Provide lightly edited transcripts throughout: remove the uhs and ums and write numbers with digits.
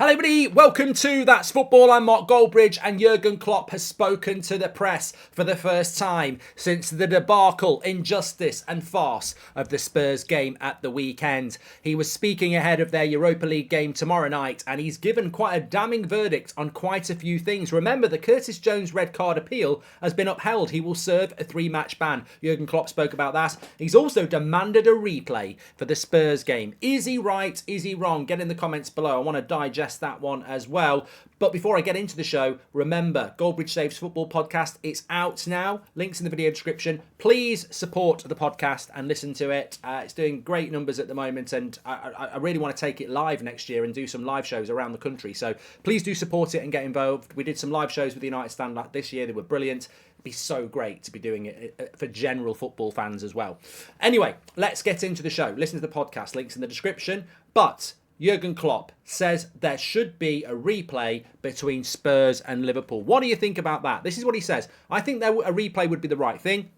Hello everybody, welcome to That's Football. I'm Mark Goldbridge, and Jurgen Klopp has spoken to the press for the first time since the debacle, injustice and farce of the Spurs game at the weekend. He was speaking ahead of their Europa League game tomorrow night, and he's given quite a damning verdict on quite a few things. Remember, the Curtis Jones red card appeal has been upheld. He will serve a 3-match ban. Jurgen Klopp spoke about that. He's also demanded a replay for the Spurs game. Is he right? Is he wrong? Get in the comments below. I want to digest that one as well. But before I get into the show, remember, Goldbridge Saves Football podcast, it's out now. Links in the video description. Please support the podcast and listen to it. It's doing great numbers at the moment, and I really want to take it live next year and do some live shows around the country. So please do support it and get involved. We did some live shows with the United Stand this year. They were brilliant. It'd be so great to be doing it for general football fans as well. Anyway, let's get into the show. Listen to the podcast. Links in the description. But Jurgen Klopp says there should be a replay between Spurs and Liverpool. What do you think about that? This is what he says. I think a replay would be the right thing.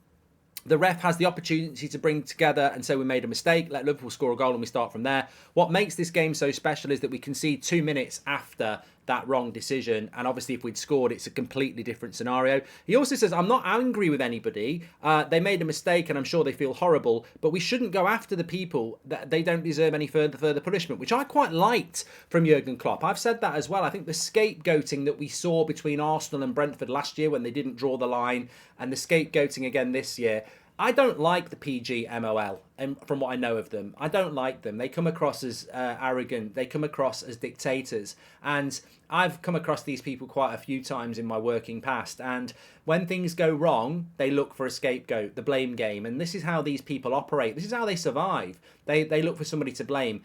The ref has the opportunity to bring together and say we made a mistake, let Liverpool score a goal and we start from there. What makes this game so special is that we concede 2 minutes after that wrong decision, and obviously if we'd scored, it's a completely different scenario. He also says, I'm not angry with anybody. They made a mistake and I'm sure they feel horrible, but we shouldn't go after the people. That they don't deserve any further punishment, which I quite liked from Jurgen Klopp. I've said that as well. I think the scapegoating that we saw between Arsenal and Brentford last year when they didn't draw the line, and the scapegoating again this year, I don't like the PG MOL, and from what I know of them, I don't like them. They come across as arrogant. They come across as dictators. And I've come across these people quite a few times in my working past. And when things go wrong, they look for a scapegoat, the blame game. And this is how these people operate. This is how they survive. They look for somebody to blame.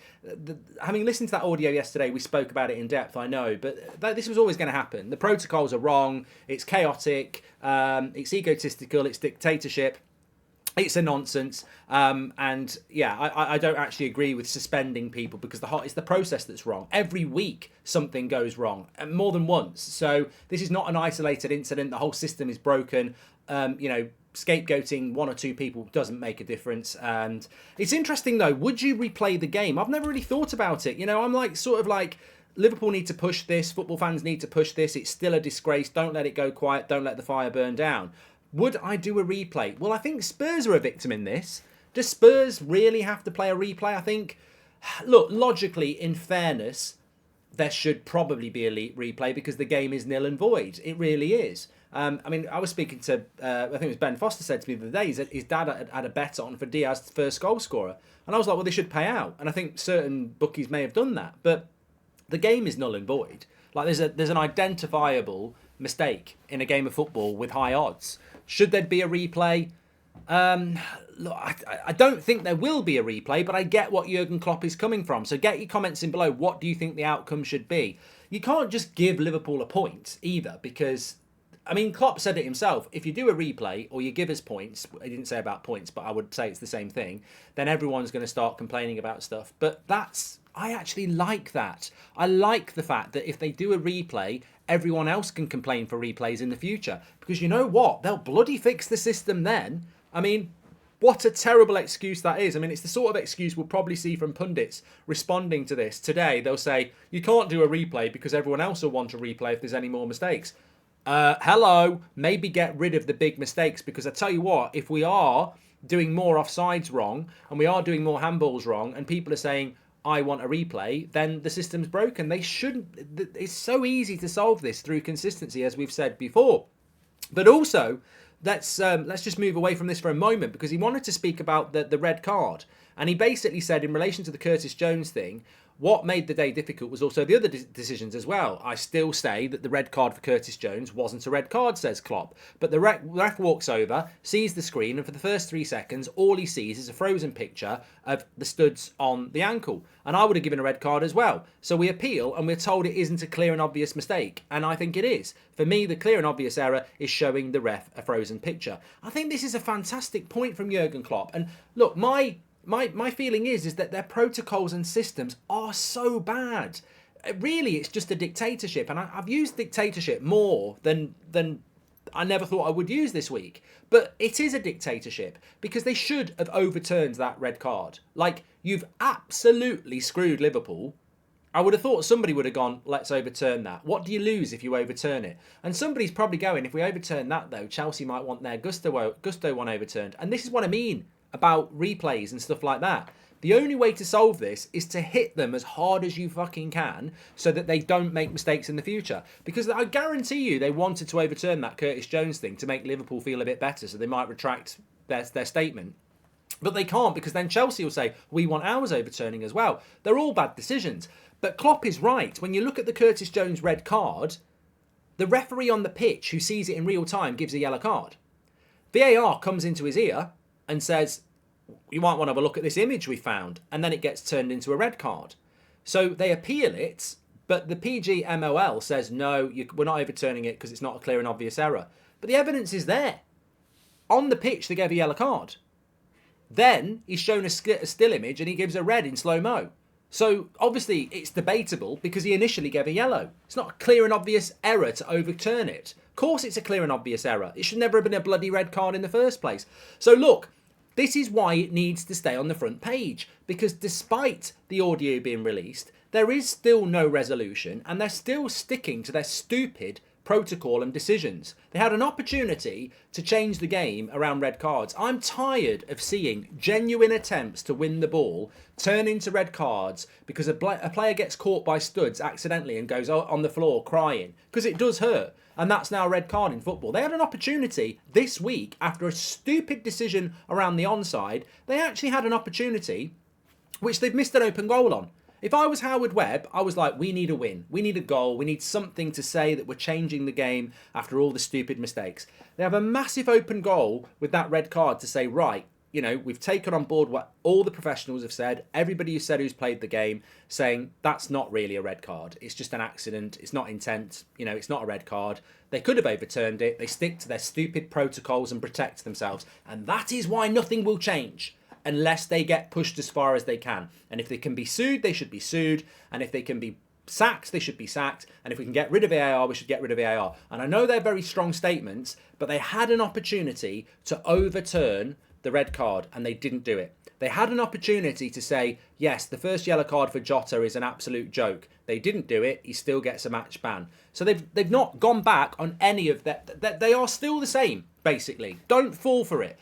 Having listened to that audio yesterday, we spoke about it in depth, I know. But this was always going to happen. The protocols are wrong. It's chaotic. It's egotistical. It's dictatorship. It's a nonsense, and yeah, I don't actually agree with suspending people because it's the process that's wrong. Every week something goes wrong, and more than once. So this is not an isolated incident. The whole system is broken. Scapegoating 1 or 2 people doesn't make a difference. And it's interesting though. Would you replay the game? I've never really thought about it. I'm like Liverpool need to push this. Football fans need to push this. It's still a disgrace. Don't let it go quiet. Don't let the fire burn down. Would I do a replay? Well, I think Spurs are a victim in this. Does Spurs really have to play a replay? I think, look, logically, in fairness, there should probably be a replay because the game is nil and void. It really is. I was speaking to, I think it was Ben Foster said to me the other day, his dad had a bet on for Diaz's first goal scorer. And I was like, well, they should pay out. And I think certain bookies may have done that. But the game is null and void. Like, there's an identifiable mistake in a game of football with high odds. Should there be a replay? Look, I don't think there will be a replay, but I get what Jurgen Klopp is coming from. So get your comments in below. What do you think the outcome should be? You can't just give Liverpool a point either, because, Klopp said it himself. If you do a replay or you give us points, he didn't say about points, but I would say it's the same thing, then everyone's going to start complaining about stuff. But I actually like that. I like the fact that if they do a replay, everyone else can complain for replays in the future. Because you know what? They'll bloody fix the system then. What a terrible excuse that is. It's the sort of excuse we'll probably see from pundits responding to this. Today, they'll say, you can't do a replay because everyone else will want a replay if there's any more mistakes. Hello, maybe get rid of the big mistakes, because I tell you what, if we are doing more offsides wrong and we are doing more handballs wrong and people are saying, I want a replay, then the system's broken. They shouldn't. It's so easy to solve this through consistency, as we've said before. But also, let's just move away from this for a moment, because he wanted to speak about the red card. And he basically said, in relation to the Curtis Jones thing, what made the day difficult was also the other decisions as well. I still say that the red card for Curtis Jones wasn't a red card, says Klopp. But the ref walks over, sees the screen, and for the first 3 seconds, all he sees is a frozen picture of the studs on the ankle. And I would have given a red card as well. So we appeal, and we're told it isn't a clear and obvious mistake. And I think it is. For me, the clear and obvious error is showing the ref a frozen picture. I think this is a fantastic point from Jurgen Klopp. And look, my feeling is that their protocols and systems are so bad. Really, it's just a dictatorship. And I've used dictatorship more than I never thought I would use this week. But it is a dictatorship, because they should have overturned that red card. Like, you've absolutely screwed Liverpool. I would have thought somebody would have gone, let's overturn that. What do you lose if you overturn it? And somebody's probably going, if we overturn that, though, Chelsea might want their Gusto one overturned. And this is what I mean about replays and stuff like that. The only way to solve this is to hit them as hard as you fucking can so that they don't make mistakes in the future. Because I guarantee you they wanted to overturn that Curtis Jones thing to make Liverpool feel a bit better, so they might retract their statement. But they can't, because then Chelsea will say, we want ours overturning as well. They're all bad decisions. But Klopp is right. When you look at the Curtis Jones red card, the referee on the pitch who sees it in real time gives a yellow card. VAR comes into his ear and says, you might want to have a look at this image we found. And then it gets turned into a red card. So they appeal it, but the PGMOL says, no, we're not overturning it because it's not a clear and obvious error. But the evidence is there. On the pitch, they gave a yellow card. Then he's shown a still image and he gives a red in slow-mo. So obviously it's debatable because he initially gave a yellow. It's not a clear and obvious error to overturn it. Of course it's a clear and obvious error. It should never have been a bloody red card in the first place. So look, this is why it needs to stay on the front page. Because despite the audio being released, there is still no resolution and they're still sticking to their stupid protocol and decisions. They had an opportunity to change the game around red cards. I'm tired of seeing genuine attempts to win the ball turn into red cards because a player gets caught by studs accidentally and goes on the floor crying, because it does hurt. And that's now a red card in football. They had an opportunity this week after a stupid decision around the onside. They actually had an opportunity which they've missed an open goal on. If I was Howard Webb, I was like, we need a win. We need a goal. We need something to say that we're changing the game after all the stupid mistakes. They have a massive open goal with that red card to say, right, you know, we've taken on board what all the professionals have said, everybody who said who's played the game, saying that's not really a red card. It's just an accident. It's not intent. You know, it's not a red card. They could have overturned it. They stick to their stupid protocols and protect themselves. And that is why nothing will change unless they get pushed as far as they can. And if they can be sued, they should be sued. And if they can be sacked, they should be sacked. And if we can get rid of VAR, we should get rid of VAR. And I know they're very strong statements, but they had an opportunity to overturn the red card and they didn't do it. They had an opportunity to say, yes, the first yellow card for Jota is an absolute joke. They didn't do it. He still gets a match ban. So they've not gone back on any of that. They are still the same, basically. Don't fall for it.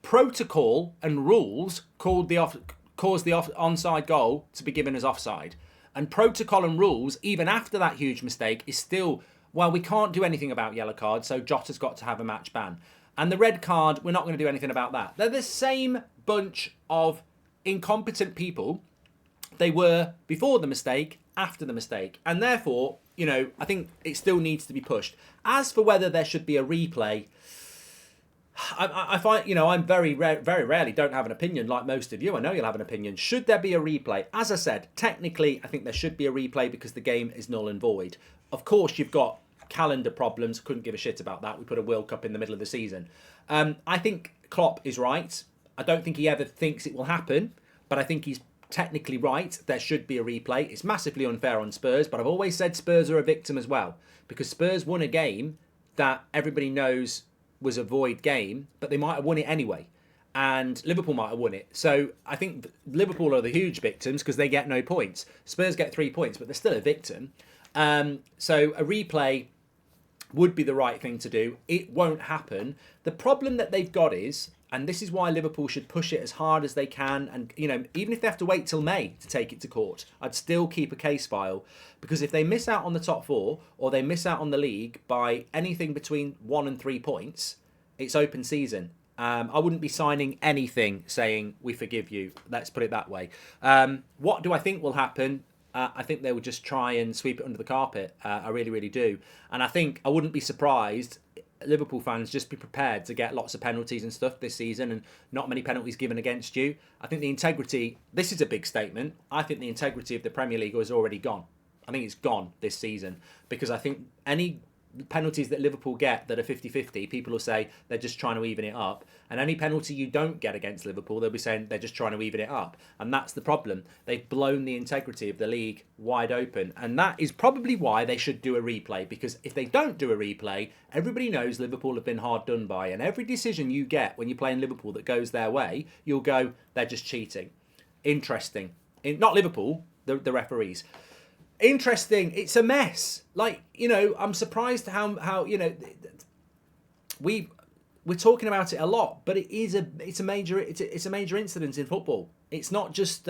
Protocol and rules caused the onside goal to be given as offside. And protocol and rules, even after that huge mistake, is still, well, we can't do anything about yellow cards, so Jota's got to have a match ban. And the red card, we're not going to do anything about that. They're the same bunch of incompetent people they were before the mistake, after the mistake. And therefore, you know, I think it still needs to be pushed. As for whether there should be a replay, I find, you know, I'm very rarely don't have an opinion like most of you. I know you'll have an opinion. Should there be a replay? As I said, technically, I think there should be a replay because the game is null and void. Of course, you've got calendar problems. Couldn't give a shit about that. We put a World Cup in the middle of the season. I think Klopp is right. I don't think he ever thinks it will happen, but I think he's technically right. There should be a replay. It's massively unfair on Spurs, but I've always said Spurs are a victim as well, because Spurs won a game that everybody knows was a void game, but they might have won it anyway. And Liverpool might have won it. So I think Liverpool are the huge victims because they get no points. Spurs get 3 points, but they're still a victim. So a replay would be the right thing to do. It won't happen. The problem that they've got is, and this is why Liverpool should push it as hard as they can, and, you know, even if they have to wait till May to take it to court, I'd still keep a case file, because if they miss out on the top four or they miss out on the league by anything between 1 and 3 points, it's open season. I wouldn't be signing anything saying we forgive you. Let's put it that way. What do I think will happen? I think they will just try and sweep it under the carpet. I really, really do. And I think I wouldn't be surprised, Liverpool fans, just be prepared to get lots of penalties and stuff this season and not many penalties given against you. I think the integrity, this is a big statement, I think the integrity of the Premier League is already gone. I think it's gone this season, because I think any penalties that Liverpool get that are 50-50, people will say they're just trying to even it up. And any penalty you don't get against Liverpool, they'll be saying they're just trying to even it up. And that's the problem. They've blown the integrity of the league wide open. And that is probably why they should do a replay. Because if they don't do a replay, everybody knows Liverpool have been hard done by. And every decision you get when you're playing Liverpool that goes their way, you'll go, they're just cheating. Interesting. Not Liverpool, the referees. interesting. It's a mess. Like, you know, I'm surprised how you know, we're talking about it a lot, but it's a major incident in football. It's not just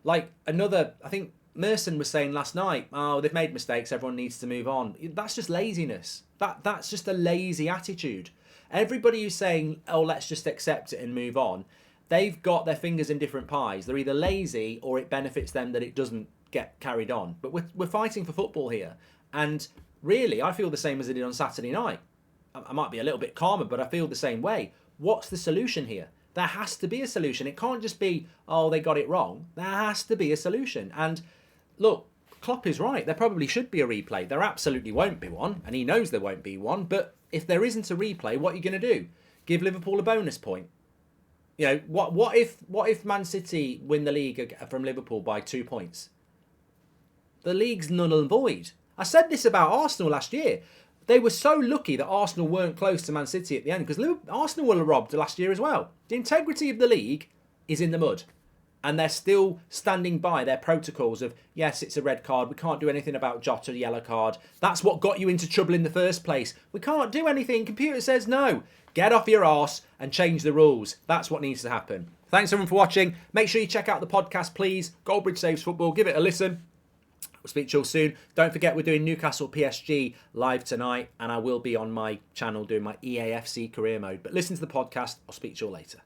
like another. I think Merson was saying last night, oh, they've made mistakes, everyone needs to move on. That's just laziness. That's just a lazy attitude. Everybody who's saying, oh, let's just accept it and move on, they've got their fingers in different pies. They're either lazy or it benefits them that it doesn't get carried on. But we're fighting for football here. And really, I feel the same as I did on Saturday night. I might be a little bit calmer, but I feel the same way. What's the solution here? There has to be a solution. It can't just be, oh, they got it wrong. There has to be a solution. And look, Klopp is right. There probably should be a replay. There absolutely won't be one, and he knows there won't be one. But if there isn't a replay, what are you going to do? Give Liverpool a bonus point? You know, what if Man City win the league from Liverpool by 2 points? The league's null and void. I said this about Arsenal last year. They were so lucky that Arsenal weren't close to Man City at the end, because Arsenal were robbed last year as well. The integrity of the league is in the mud. And they're still standing by their protocols of, yes, it's a red card. We can't do anything about Jota, yellow card. That's what got you into trouble in the first place. We can't do anything. Computer says no. Get off your arse and change the rules. That's what needs to happen. Thanks everyone for watching. Make sure you check out the podcast, please. Goldbridge Saves Football. Give it a listen. We'll speak to you all soon. Don't forget we're doing Newcastle PSG live tonight, and I will be on my channel doing my EAFC career mode. But listen to the podcast. I'll speak to you all later.